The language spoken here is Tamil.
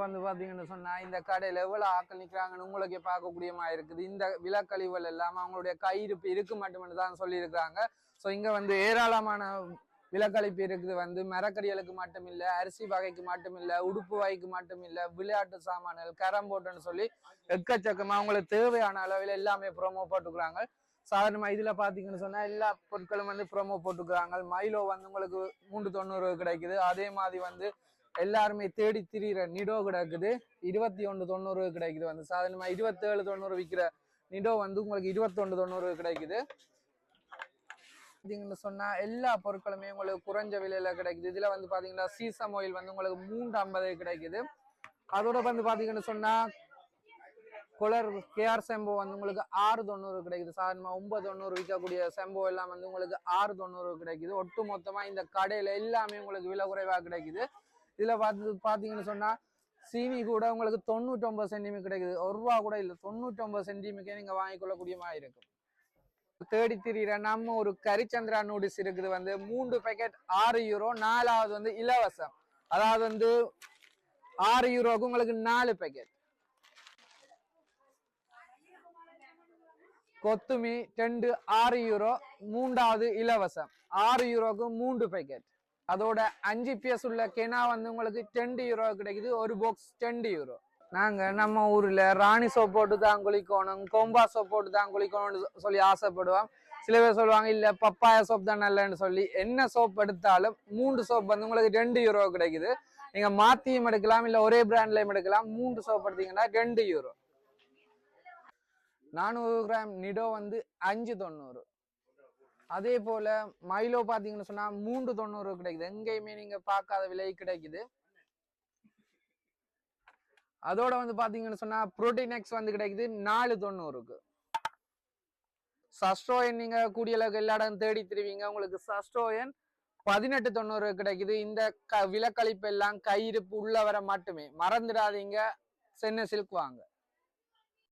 வந்து பாத்தீங்கன்னு சொன்னா இந்த கடையில எவ்வளவு ஆக்கள் நிக்கிறாங்கன்னு உங்களுக்கே பார்க்கக்கூடியமா இருக்குது. இந்த விலக்கழிவுகள் எல்லாம் அவங்களுடைய கையிருப்பு இருக்கு மட்டும்னு தான் சொல்லி இருக்கிறாங்க. ஸோ இங்க வந்து ஏராளமான விலக்கழிப்பு இருக்குது. வந்து மரக்கறிகளுக்கு மட்டும் இல்ல, அரிசி வகைக்கு மட்டும் இல்ல, உடுப்பு வகைக்கு மட்டும் இல்ல, விளையாட்டு சாமான்கள், கரம் போட்டுன்னு சொல்லி எக்கச்சக்கமா அவங்களுக்கு தேவையான அளவில் எல்லாமே ப்ரோமோ போட்டுக்கிறாங்க. சாதாரணமா இதுல பாத்தீங்கன்னு சொன்னா எல்லா பொருட்களும் வந்து ப்ரோமோ போட்டுக்கிறாங்க. மைலோ வந்து உங்களுக்கு 390 கிடைக்குது. அதே மாதிரி வந்து எல்லாருமே தேடி திரியிற நிடோ கிடக்குது 2190 கிடைக்குது. வந்து சாதாரணமா 2790 விற்கிற நிடோ வந்து உங்களுக்கு 2190 கிடைக்குது. பாத்தீங்கன்னு சொன்னா எல்லா பொருட்களுமே உங்களுக்கு குறைஞ்ச விலையில கிடைக்குது. இதுல வந்து பாத்தீங்கன்னா சீசம் ஆயில் வந்து உங்களுக்கு 350 கிடைக்குது. அதோட வந்து பாத்தீங்கன்னு சொன்னா கொலர் கேஆர் செம்போ வந்து உங்களுக்கு 690 கிடைக்குது. சாதாரணமா 990 விற்கக்கூடிய செம்போ எல்லாம் வந்து உங்களுக்கு 690 கிடைக்குது. ஒட்டு மொத்தமா இந்த கடையில எல்லாமே உங்களுக்கு விலை குறைவா கிடைக்குது. இதுல பாத்தீங்கன்னு சொன்னா சீனி கூட உங்களுக்கு 99 சென்டிமீட்டர் கிடைக்குது. 1 ரூபா கூட இல்லை, 99 சென்டிமீட்டர் நீங்க வாங்கிக்கொள்ளக்கூடிய மாதிரி இருக்கும். தேடி திரியிற நம்ம ஒரு கரிச்சந்திரா நூடுல்ஸ் இருக்குது. வந்து 3 பேக்கெட் 6 யூரோ, 4வது வந்து இலவசம். அதாவது வந்து 6 யூரோக்கு உங்களுக்கு 4 பேக்கெட். கொத்துமி 2 6 யூரோ, 3வது இலவசம். 6 யூரோக்கு 3 பேக்கெட். அதோட 5 பீஸ் உள்ள கெனா வந்து உங்களுக்கு 10 யூரோ கிடைக்குது. ஒரு பாக்ஸ் 10 யூரோ. நாங்க நம்ம ஊர்ல ராணி சோப் போட்டு தான் குளிக்கணும், கோம்பா சோப் போட்டு தான் குளிக்கணும்னு சொல்லி ஆசைப்படுவோம். சில பேர் சொல்லுவாங்க இல்ல பப்பாயா சோப் தான் நல்லன்னு சொல்லி. என்ன சோப் எடுத்தாலும் 3 சோப் வந்து உங்களுக்கு 2 யூரோ கிடைக்குது. நீங்க மாத்தியும் எடுக்கலாம், இல்ல ஒரே பிராண்ட்லயும் எடுக்கலாம். 3 சோப் எடுத்தீங்கன்னா 2 யூரோ. 400 கிராம் நிடோ வந்து 590. அதே போல மைலோ பாத்தீங்கன்னு சொன்னா 390 கிடைக்குது. எங்கேயுமே நீங்க பார்க்காத விலை கிடைக்குது. அதோட வந்து பாத்தீங்கன்னு சொன்னா புரோட்டீன் எக்ஸ் வந்து கிடைக்குது 490க்கு. சஸ்ட்ரோயன் நீங்க கூடிய அளவுக்கு எல்லா இடம் தேடி திருவீங்க, உங்களுக்கு சஸ்ட்ரோயன் 1890 கிடைக்குது. இந்த விலக்கழிப்பு எல்லாம் கையிருப்பு உள்ளவரை மட்டுமே மறந்துடாதீங்க. சென்னை சில்க் வாங்க.